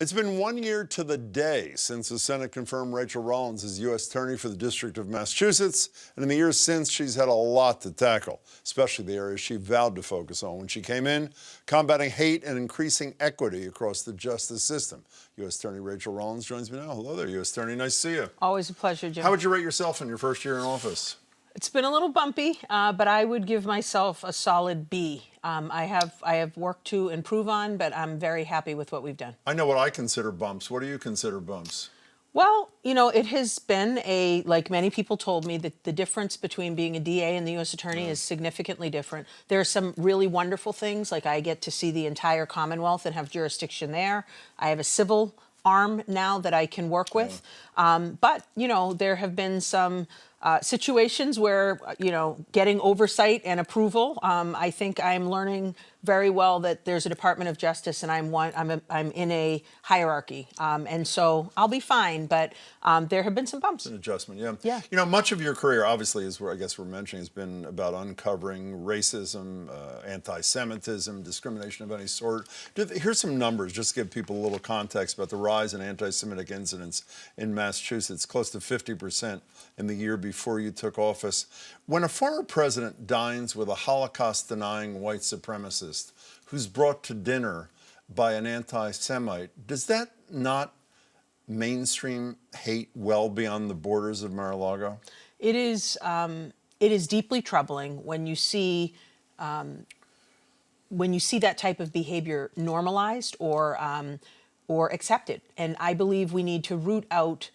It's been 1 year to the day since the Senate confirmed Rachael Rollins as U.S. Attorney for the District of Massachusetts, and in the years since, she's had a lot to tackle, especially the areas she vowed to focus on when she came in, combating hate and increasing equity across the justice system. U.S. Attorney Rachael Rollins joins me now. Hello there, U.S. Attorney. Nice to see you. Always a pleasure, Jim. How would you rate yourself in your first year in office? It's been a little bumpy, but I would give myself a solid B. I have work to improve on, but I'm very happy with what we've done. I know what I consider bumps. What do you consider bumps? Well, you know, it has been like many people told me, that the difference between being a DA and the U.S. Attorney is significantly different. There are some really wonderful things, like I get to see the entire Commonwealth and have jurisdiction there. I have a civil arm now that I can work with. But, you know, there have been some situations where, you know, getting oversight and approval, I think I'm learning very well that there's a Department of Justice and I'm in a hierarchy. And so I'll be fine, but there have been some bumps. An adjustment, yeah. Yeah. You know, much of your career, obviously, as I guess we're mentioning, has been about uncovering racism, anti-Semitism, discrimination of any sort. Here's some numbers, just to give people a little context about the rise in anti-Semitic incidents in Massachusetts, close to 50% in the year before you took office. When a former president dines with a Holocaust-denying white supremacist who's brought to dinner by an anti-Semite, does that not mainstream hate well beyond the borders of Mar-a-Lago? It is deeply troubling when you see that type of behavior normalized or accepted. And I believe we need to root out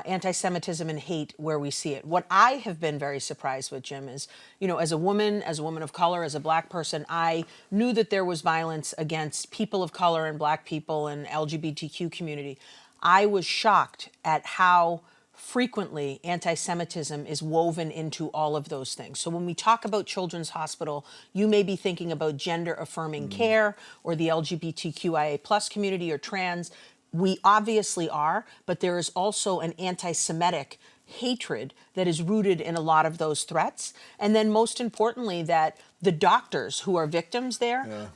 anti-Semitism and hate where we see it. What I have been very surprised with, Jim, is, you know, as a woman of color, as a black person, I knew that there was violence against people of color and black people and LGBTQ community. I was shocked at how frequently anti-Semitism is woven into all of those things. So when we talk about Children's Hospital, you may be thinking about gender-affirming care or the LGBTQIA+ community or trans. We obviously are, but there is also an anti-Semitic hatred that is rooted in a lot of those threats. And then most importantly, that the doctors who are victims there,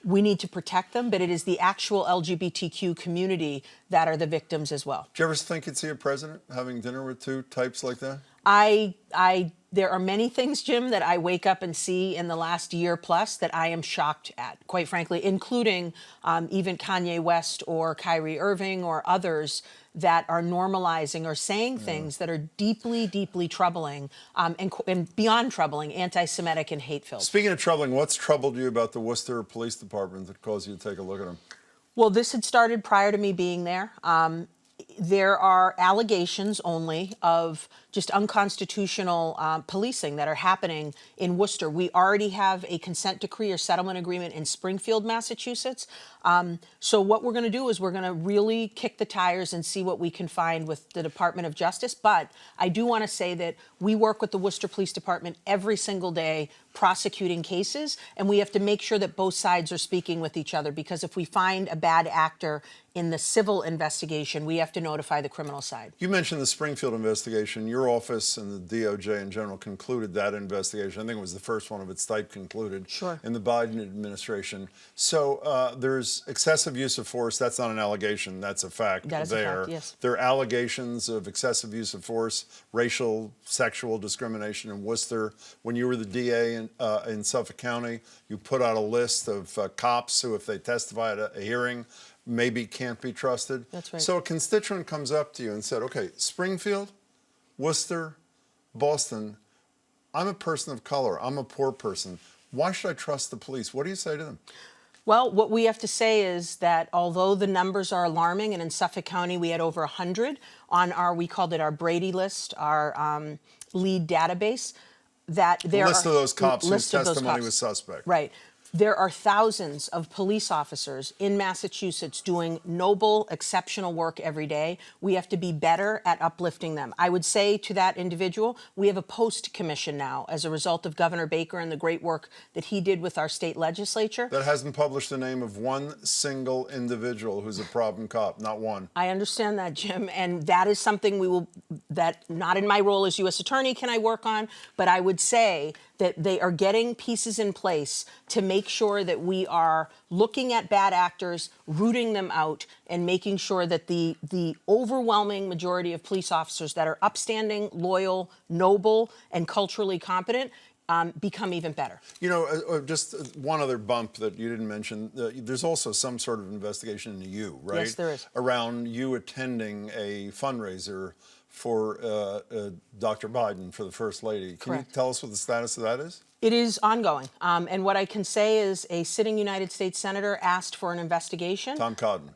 we need to protect them, but it is the actual LGBTQ community that are the victims as well. Do you ever think you'd see a president having dinner with two types like that? There are many things, Jim, that I wake up and see in the last year plus that I am shocked at, quite frankly, including even Kanye West or Kyrie Irving or others that are normalizing or saying things that are deeply, deeply troubling and beyond troubling, anti-Semitic and hate-filled. Speaking of troubling, what's troubled you about the Worcester Police Department that caused you to take a look at them? Well, this had started prior to me being there. There are allegations only of just unconstitutional policing that are happening in Worcester. We already have a consent decree or settlement agreement in Springfield, Massachusetts. So what we're going to do is we're going to really kick the tires and see what we can find with the Department of Justice. But I do want to say that we work with the Worcester Police Department every single day prosecuting cases, and we have to make sure that both sides are speaking with each other, because if we find a bad actor in the civil investigation, we have to notify the criminal side. You mentioned the Springfield investigation. Your office and the DOJ in general concluded that investigation. I think it was the first one of its type concluded in the Biden administration. So there's excessive use of force. That's not an allegation. That's a fact. That is a fact, yes. There are allegations of excessive use of force, racial, sexual discrimination in Worcester. When you were the DA in Suffolk County, you put out a list of cops who, if they testify at a hearing, maybe can't be trusted. That's right. So a constituent comes up to you and said, okay, Springfield, Worcester, Boston, I'm a person of color, I'm a poor person. Why should I trust the police? What do you say to them? Well, what we have to say is that although the numbers are alarming, and in Suffolk County we had over 100 on our, we called it our Brady list, our lead database, that there are... List of those cops whose testimony was suspect. Right. There are thousands of police officers in Massachusetts doing noble, exceptional work every day. We have to be better at uplifting them. I would say to that individual, we have a post commission now as a result of Governor Baker and the great work that he did with our state legislature. That hasn't published the name of one single individual who's a problem cop, not one. I understand that, Jim, and that is something we will, that not in my role as U.S. Attorney can I work on, but I would say that they are getting pieces in place to make sure that we are looking at bad actors, rooting them out, and making sure that the overwhelming majority of police officers that are upstanding, loyal, noble, and culturally competent become even better. You know, just one other bump that you didn't mention. There's also some sort of investigation into you, right? Yes, there is. Around you attending a fundraiser for Dr. Biden, for the First Lady. Can you tell us what the status of that is? It is ongoing. And what I can say is a sitting United States Senator asked for an investigation. Tom Cotton.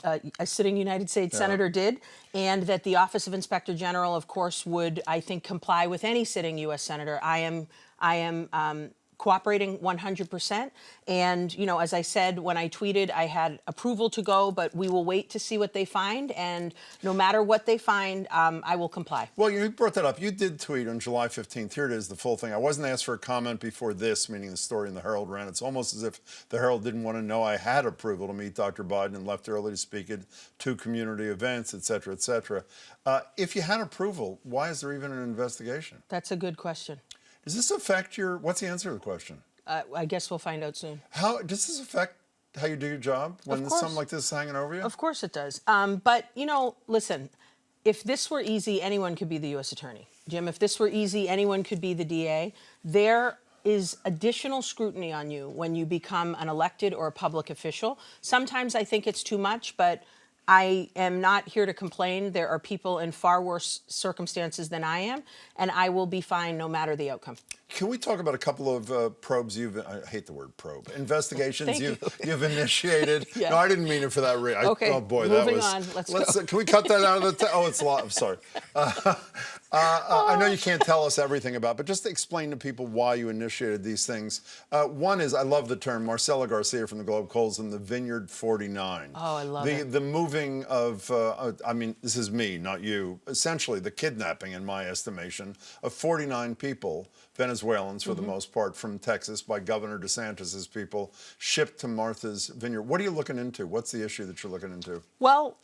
A sitting United States Senator did, and that the Office of Inspector General, of course, would, I think, comply with any sitting U.S. Senator. I am cooperating 100%. And, you know, as I said when I tweeted, I had approval to go, but we will wait to see what they find. And no matter what they find, I will comply. Well, you brought that up. You did tweet on July 15th. Here it is, the full thing. I wasn't asked for a comment before this, meaning the story in the Herald ran. It's almost as if the Herald didn't want to know I had approval to meet Dr. Biden and left early to speak at 2 community events, et cetera, et cetera. If you had approval, why is there even an investigation? That's a good question. Does this affect your, what's the answer to the question? I guess we'll find out soon. How, does this affect how you do your job when there's something like this hanging over you? Of course it does. But, you know, listen, if this were easy, anyone could be the U.S. Attorney. Jim, if this were easy, anyone could be the DA. There is additional scrutiny on you when you become an elected or a public official. Sometimes I think it's too much, but I am not here to complain. There are people in far worse circumstances than I am, and I will be fine no matter the outcome. Can we talk about a couple of probes I hate the word probe, investigations you've initiated? Yeah. No, I didn't mean it for that reason. Okay, oh boy, moving that was. on. Let's go. Can we cut that out of the? Oh, it's a lot. I'm sorry. I know you can't tell us everything about, but just explain to people why you initiated these things. One is, I love the term. Marcela Garcia from the Globe calls them the Vineyard 49. Oh, I love it. The moving of, I mean, this is me, not you. Essentially, the kidnapping, in my estimation, of 49 people, Venezuelans for the most part, from Texas by Governor DeSantis's people, shipped to Martha's Vineyard. What are you looking into? What's the issue that you're looking into? Well,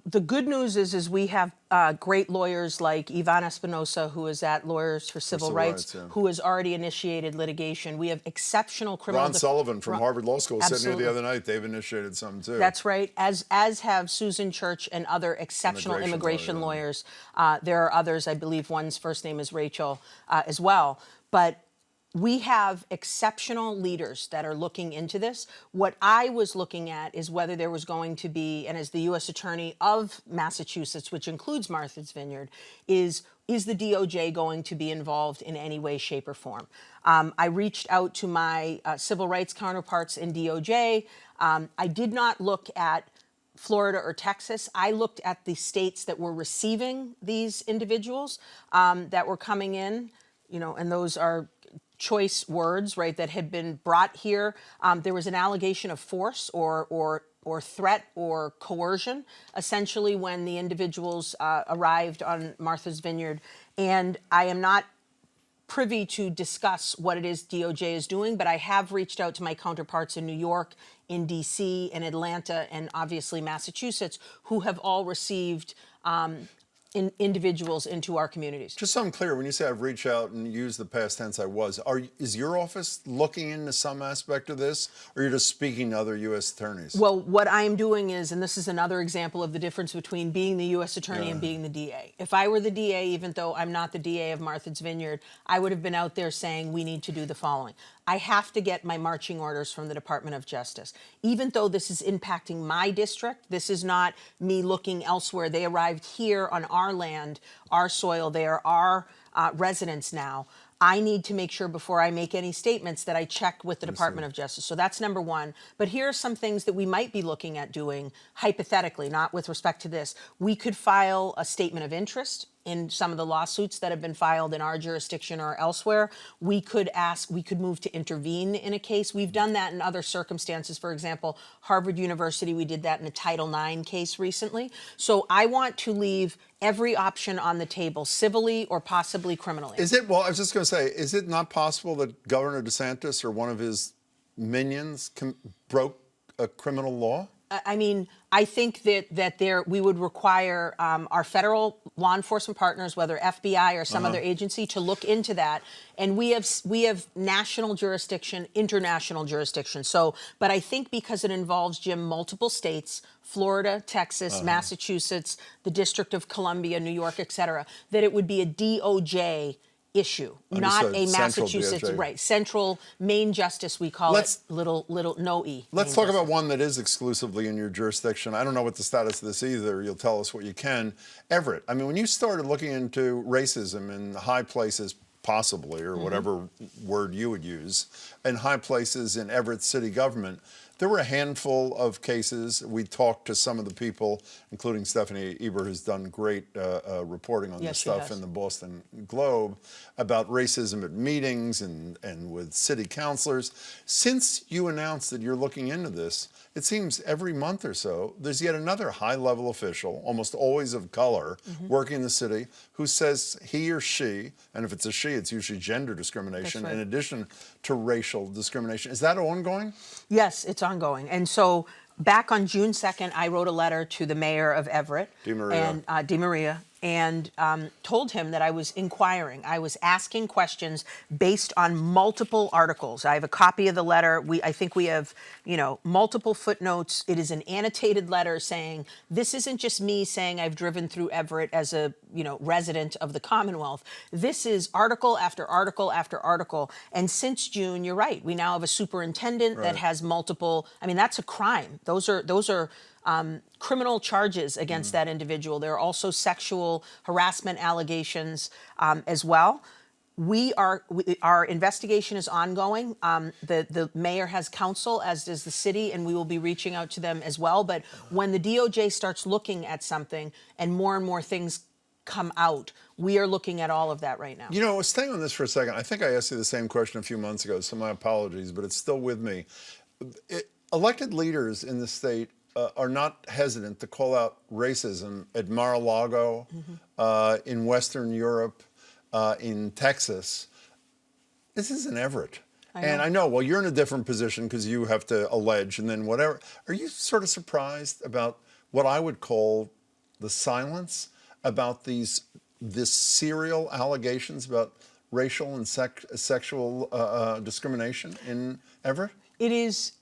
the good news is we have great lawyers like Ivan Espinosa, who is at Lawyers for Civil Rights, who has already initiated litigation. We have exceptional criminal... Ron Sullivan from Harvard Law School said to me the other night they've initiated some too. That's right, as have Susan Church and other exceptional immigration lawyers. There are others, I believe one's first name is Rachel as well. But we have exceptional leaders that are looking into this. What I was looking at is whether there was going to be, and as the U.S. Attorney of Massachusetts, which includes Martha's Vineyard, is the DOJ going to be involved in any way, shape, or form? I reached out to my civil rights counterparts in DOJ. I did not look at Florida or Texas. I looked at the states that were receiving these individuals that were coming in, you know, and those are choice words, right, that had been brought here. There was an allegation of force or threat or coercion, essentially, when the individuals arrived on Martha's Vineyard. And I am not privy to discuss what it is DOJ is doing, but I have reached out to my counterparts in New York, in D.C., in Atlanta, and obviously Massachusetts, who have all received individuals into our communities. Just so I'm clear, when you say I've reached out and used the past tense I was, is your office looking into some aspect of this, or you're just speaking to other U.S. attorneys? Well, what I'm doing is, and this is another example of the difference between being the U.S. attorney and being the DA. If I were the DA, even though I'm not the DA of Martha's Vineyard, I would have been out there saying we need to do the following. I have to get my marching orders from the Department of Justice. Even though this is impacting my district, this is not me looking elsewhere. They arrived here on our land, our soil. They are our residents now. I need to make sure before I make any statements that I check with the Department of Justice. So that's number one. But here are some things that we might be looking at doing hypothetically, not with respect to this. We could file a statement of interest in some of the lawsuits that have been filed in our jurisdiction or elsewhere. We could move to intervene in a case. We've done that in other circumstances. For example, Harvard University, we did that in a Title IX case recently. So I want to leave every option on the table, civilly or possibly criminally. Well, I was just going to say, is it not possible that Governor DeSantis or one of his minions broke a criminal law? I mean, I think that we would require our federal law enforcement partners, whether FBI or some other agency, to look into that. And we have national jurisdiction, international jurisdiction. So, but I think because it involves, Jim, multiple states, Florida, Texas, Massachusetts, the District of Columbia, New York, et cetera, that it would be a DOJ issue, not Understood. a Central Massachusetts, DOJ. right, central Maine justice, we call it, little no E. Let's Maine talk justice. about one that is exclusively in your jurisdiction. I don't know what the status of this either. You'll tell us what you can. Everett, I mean, when you started looking into racism in high places, possibly, or whatever word you would use, in high places in Everett city government, there were a handful of cases. We talked to some of the people, including Stephanie Ebert, who's done great reporting on this stuff in the Boston Globe, about racism at meetings and with city councilors. Since you announced that you're looking into this, it seems every month or so, there's yet another high-level official, almost always of color, working in the city, who says he or she, and if it's a she, it's usually gender discrimination, in addition to racial discrimination. Is that ongoing? Yes, it's ongoing. And so back on June 2nd, I wrote a letter to the mayor of Everett, DeMaria, and told him that I was inquiring. I was asking questions based on multiple articles. I have a copy of the letter. I think we have, multiple footnotes. It is an annotated letter saying, this isn't just me saying I've driven through Everett as a, resident of the Commonwealth. This is article after article after article. And since June, you're right, we now have a superintendent that has multiple, I mean, that's a crime. Those are criminal charges against that individual. There are also sexual harassment allegations as well. Our investigation is ongoing. The mayor has counsel, as does the city, and we will be reaching out to them as well. But when the DOJ starts looking at something and more things come out, we are looking at all of that right now. Staying on this for a second, I think I asked you the same question a few months ago, so my apologies, but it's still with me. Elected leaders in the state are not hesitant to call out racism at Mar-a-Lago, in Western Europe, in Texas. This is in Everett. And I know, well, you're in a different position because you have to allege and then whatever. Are you sort of surprised about what I would call the silence about this serial allegations about racial and sexual discrimination in Everett? It is,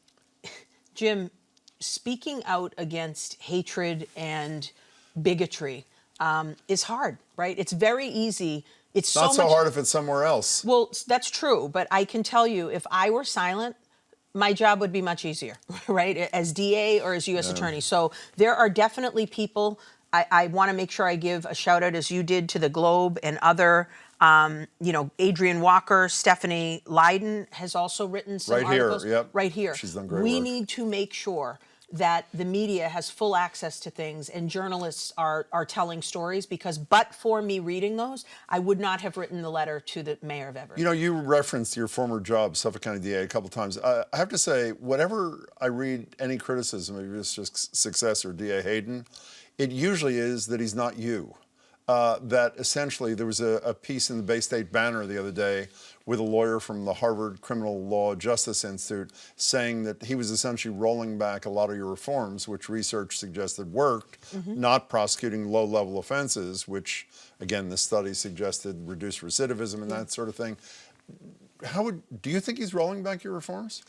Jim, speaking out against hatred and bigotry is hard, right? It's very easy. It's not so hard if it's somewhere else. Well, that's true, but I can tell you, if I were silent, my job would be much easier, right? As DA or as U.S. Attorney. So there are definitely people. I want to make sure I give a shout out, as you did, to the Globe and other. Adrian Walker, Stephanie Lydon has also written some articles. Right here. She's done great work. We need to make sure that the media has full access to things and journalists are telling stories, because but for me reading those, I would not have written the letter to the mayor of Everett. You referenced your former job, Suffolk County DA, a couple times. I have to say, whatever I read any criticism of your successor, DA Hayden, it usually is that he's not you. That essentially there was a piece in the Bay State Banner the other day with a lawyer from the Harvard Criminal Law Justice Institute saying that he was essentially rolling back a lot of your reforms, which research suggested worked, not prosecuting low-level offenses, which, again, the study suggested reduced recidivism and that sort of thing. Do you think he's rolling back your reforms?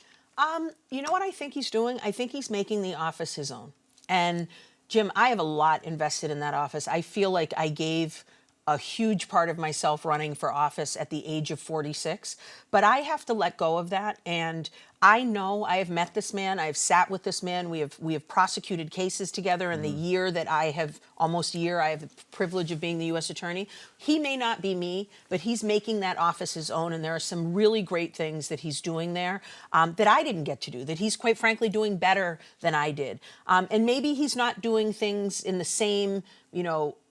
You know what I think he's doing? I think he's making the office his own. And Jim, I have a lot invested in that office. I feel like I gave a huge part of myself running for office at the age of 46, but I have to let go of that. And I know I have met this man. I have sat with this man. We have prosecuted cases together in the year that I have, almost a year, I have the privilege of being the U.S. Attorney. He may not be me, but he's making that office his own. And there are some really great things that he's doing there that I didn't get to do, that he's quite frankly doing better than I did. And maybe he's not doing things in the same,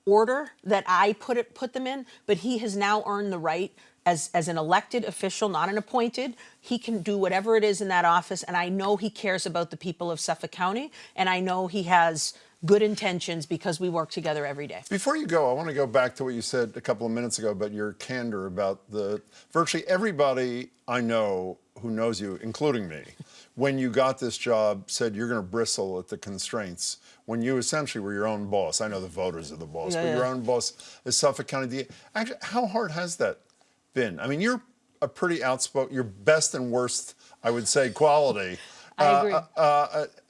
order that I put them in, but he has now earned the right as an elected official, not an appointed. He can do whatever it is in that office, and I know he cares about the people of Suffolk County, and I know he has good intentions because we work together every day. Before you go, I want to go back to what you said a couple of minutes ago about your candor about virtually everybody I know who knows you, including me, when you got this job, said you're going to bristle at the constraints when you essentially were your own boss? I know the voters are the boss, but your own boss as Suffolk County DA. Actually, how hard has that been? I mean, you're a pretty outspoken, your best and worst, I would say, quality. I agree.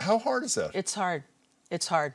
How hard is that? It's hard. It's hard.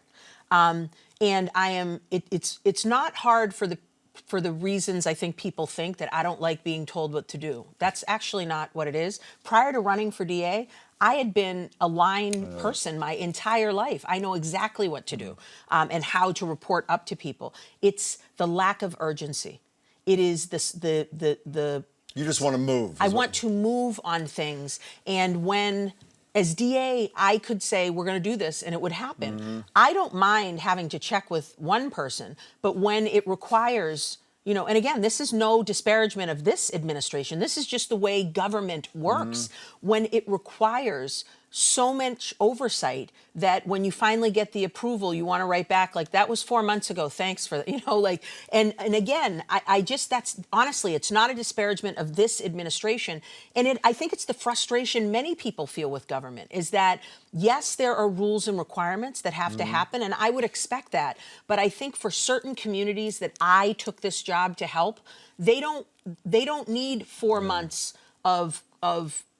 And it's not hard for the reasons I think people think, that I don't like being told what to do. That's actually not what it is. Prior to running for DA, I had been a line person my entire life. I know exactly what to do and how to report up to people. It's the lack of urgency. It is the You just want to move. I want to move on things. And when, as DA, I could say, we're going to do this, and it would happen. I don't mind having to check with one person, but when it requires, you know, and again, this is no disparagement of this administration. This is just the way government works. When it requires so much oversight that when you finally get the approval, you want to write back like, that was 4 months ago, thanks for that, you know, like, and again, I just, that's honestly, it's not a disparagement of this administration. And I think it's the frustration many people feel with government, is that, yes, there are rules and requirements that have to happen, and I would expect that. But I think for certain communities that I took this job to help, they don't need 4 months of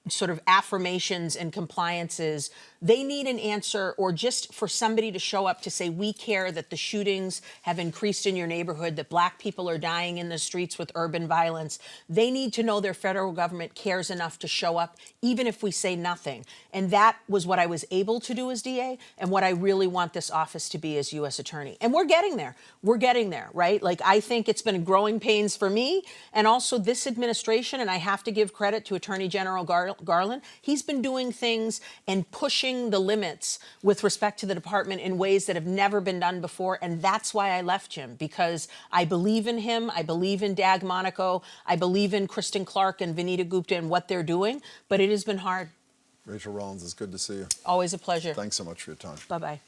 sort of affirmations and compliances. They need an answer, or just for somebody to show up to say, we care that the shootings have increased in your neighborhood, that Black people are dying in the streets with urban violence. They need to know their federal government cares enough to show up, even if we say nothing. And that was what I was able to do as DA, and what I really want this office to be as U.S. Attorney. And we're getting there. We're getting there, right? Like, I think it's been growing pains for me, and also this administration, and I have to give credit to Attorney General Garland. He's been doing things and pushing the limits with respect to the department in ways that have never been done before. And that's why I left Jim, because I believe in him. I believe in Dag Monaco. I believe in Kristen Clark and Vanita Gupta and what they're doing. But it has been hard. Rachael Rollins, it's good to see you. Always a pleasure. Thanks so much for your time. Bye-bye.